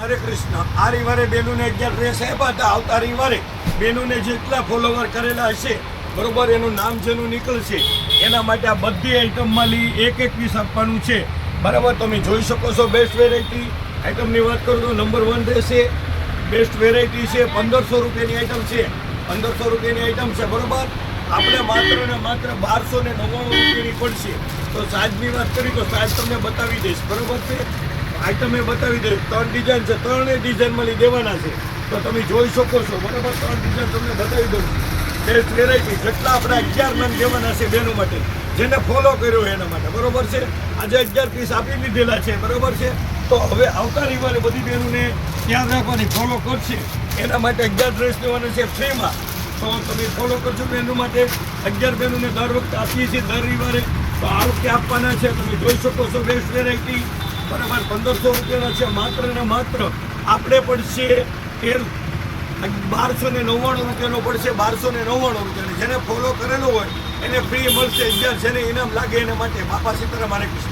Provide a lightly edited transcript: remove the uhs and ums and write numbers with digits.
હરે કૃષ્ણ. આ રવિવારે બેનુને 11 ડ્રેસ આપ્યા હતા. આવતા રવિવારે બેનુને જેટલા ફોલોવર કરેલા હશે બરોબર, એનું નામ જેનું નીકળશે એના માટે આ બધી આઈટમમાં એક પીસ આપવાનું છે બરાબર. તમે જોઈ શકો છો. બેસ્ટ વેરાયટી આઈટમની વાત કરું તો નંબર 1 રહેશે. બેસ્ટ વેરાયટી છે. 1500 રૂપિયાની આઈટમ છે. 1500 રૂપિયાની આઈટમ છે બરોબર. આપણે માત્ર ને માત્ર 1299 રૂપિયાની પડશે. તો સાઈઝની વાત કરી તો સાઈઝ તમને બતાવી દઈશ બરોબર છે. આઈટમ એ બતાવી દઈશ. 3 ડિઝાઇન છે. 3 ડિઝાઇનમાં દેવાના છે. તો તમે જોઈ શકો છો બરાબર. 3 ડિઝાઇન તમને બતાવી દઉં. બેસ્ટ વેરાયટી જેટલા આપણે 11 નામ દેવાના છે બહેનો માટે, જેને ફોલો કર્યો એના માટે બરોબર છે. આજે 11 પીસ આપી દીધેલા છે બરોબર છે. તો હવે આવતા રવિવારે બધી બહેનોને યાદ રાખવાની, ફોલો કરશે એના માટે 11 ડ્રેસ દેવાના છે ફ્રીમાં. તો તમે ફોલો કરજો બહેનો માટે. 11 બહેનોને દર વખતે આપીએ છીએ દર રવિવારે. તો આ વખતે આપવાના છે. તમે જોઈ શકો છો. બેસ્ટ વેરાયટી બરાબર 1500 રૂપિયાના છે. માત્ર ને માત્ર આપણે પડશે 1299 રૂપિયાનો પડશે. 1299 રૂપિયાનો. જેને ફોલો કરેલો હોય એને ફ્રી મળશે. 11 જેને ઇનામ લાગે એના માટે. બાપા સીતારામ, હરે કૃષ્ણ.